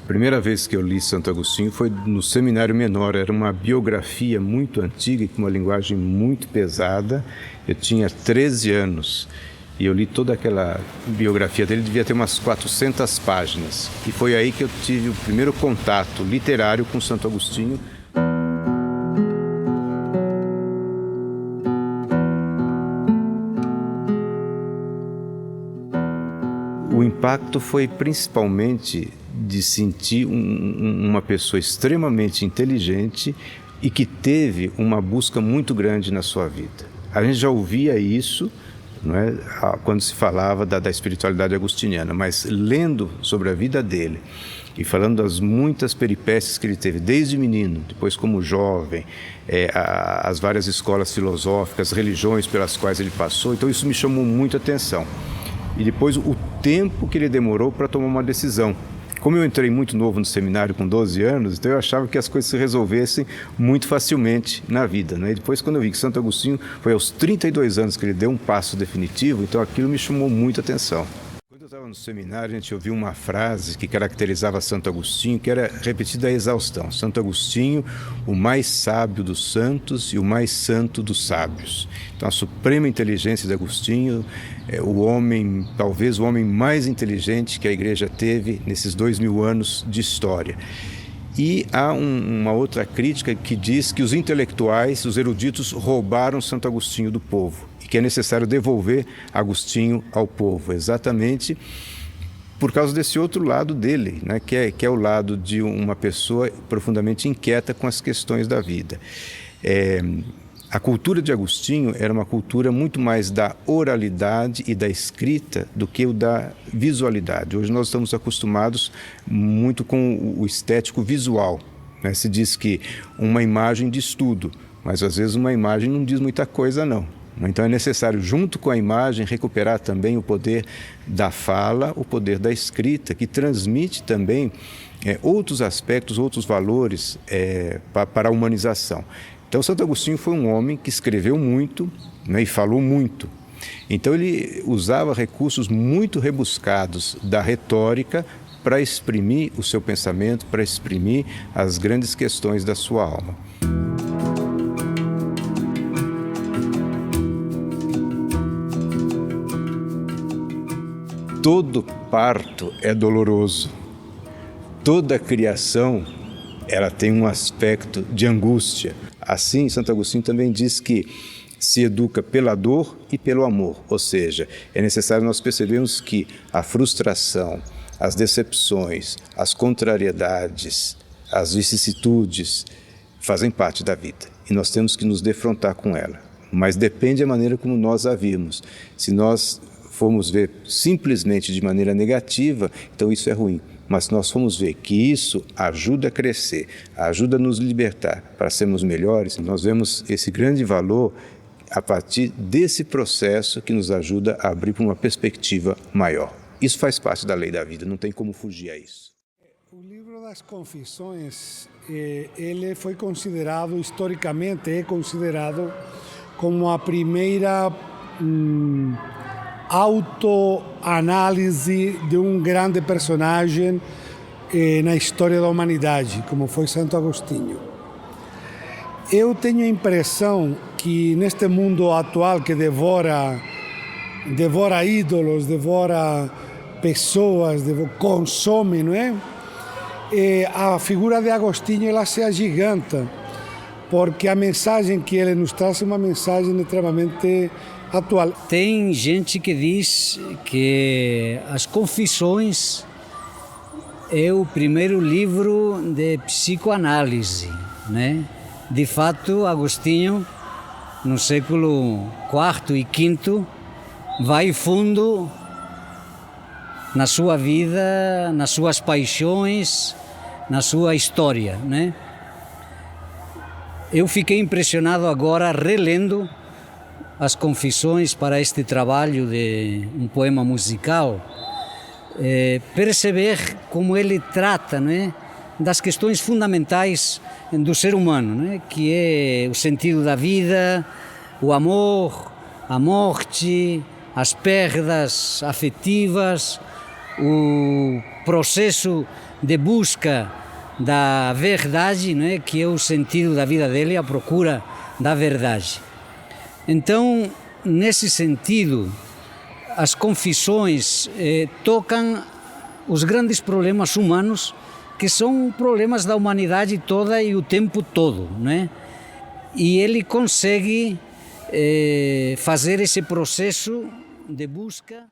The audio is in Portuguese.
A primeira vez que eu li Santo Agostinho foi no Seminário Menor. Era uma biografia muito antiga, com uma linguagem muito pesada. Eu tinha 13 anos e eu li toda aquela biografia dele, devia ter umas 400 páginas. E foi aí que eu tive o primeiro contato literário com Santo Agostinho. O impacto foi principalmente de sentir uma pessoa extremamente inteligente e que teve uma busca muito grande na sua vida. A gente já ouvia isso, não é, quando se falava da espiritualidade agostiniana, mas lendo sobre a vida dele e falando das muitas peripécias que ele teve, desde menino, depois como jovem, as várias escolas filosóficas, religiões pelas quais ele passou, então isso me chamou muito a atenção. E depois o tempo que ele demorou para tomar uma decisão. Como eu entrei muito novo no seminário, com 12 anos, então eu achava que as coisas se resolvessem muito facilmente na vida, né? E depois, quando eu vi que Santo Agostinho foi aos 32 anos que ele deu um passo definitivo, então aquilo me chamou muito a atenção. Quando eu estava no seminário, a gente ouviu uma frase que caracterizava Santo Agostinho, que era repetida a exaustão. Santo Agostinho, o mais sábio dos santos e o mais santo dos sábios. Então, a suprema inteligência de Agostinho é o homem, talvez o homem mais inteligente que a Igreja teve nesses 2000 anos de história. E há uma outra crítica que diz que os intelectuais, os eruditos, roubaram Santo Agostinho do povo e que é necessário devolver Agostinho ao povo, exatamente por causa desse outro lado dele, né, que é o lado de uma pessoa profundamente inquieta com as questões da vida. A cultura de Agostinho era uma cultura muito mais da oralidade e da escrita do que o da visualidade. Hoje nós estamos acostumados muito com o estético visual, né? Se diz que uma imagem diz tudo, mas às vezes uma imagem não diz muita coisa não. Então é necessário, junto com a imagem, recuperar também o poder da fala, o poder da escrita, que transmite também outros aspectos, outros valores para a humanização. Então, Santo Agostinho foi um homem que escreveu muito, né, e falou muito. Então, ele usava recursos muito rebuscados da retórica para exprimir o seu pensamento, para exprimir as grandes questões da sua alma. Todo parto é doloroso. Toda criação, ela tem um aspecto de angústia. Assim, Santo Agostinho também diz que se educa pela dor e pelo amor, ou seja, é necessário nós percebermos que a frustração, as decepções, as contrariedades, as vicissitudes fazem parte da vida e nós temos que nos defrontar com ela, mas depende da maneira como nós a vimos. Se nós formos ver simplesmente de maneira negativa, então isso é ruim. Mas nós formos ver que isso ajuda a crescer, ajuda a nos libertar para sermos melhores, nós vemos esse grande valor a partir desse processo que nos ajuda a abrir para uma perspectiva maior. Isso faz parte da lei da vida, não tem como fugir a isso. O livro das Confissões, ele foi considerado, historicamente, é considerado como a primeira autoanálise de um grande personagem na história da humanidade, como foi Santo Agostinho. Eu tenho a impressão que neste mundo atual que devora ídolos, devora pessoas, consome, não é? A figura de Agostinho ela se agiganta, porque a mensagem que ele nos traz é uma mensagem extremamente atual. Tem gente que diz que as Confissões é o primeiro livro de psicoanálise, né? De fato, Agostinho, no século IV e V, vai fundo na sua vida, nas suas paixões, na sua história, né? Eu fiquei impressionado agora relendo as Confissões para este trabalho de um poema musical, perceber como ele trata, né, das questões fundamentais do ser humano, né, que é o sentido da vida, o amor, a morte, as perdas afetivas, o processo de busca da verdade, não é? Que é o sentido da vida dele, a procura da verdade. Então, nesse sentido, as confissões tocam os grandes problemas humanos, que são problemas da humanidade toda e o tempo todo, né? E ele consegue fazer esse processo de busca.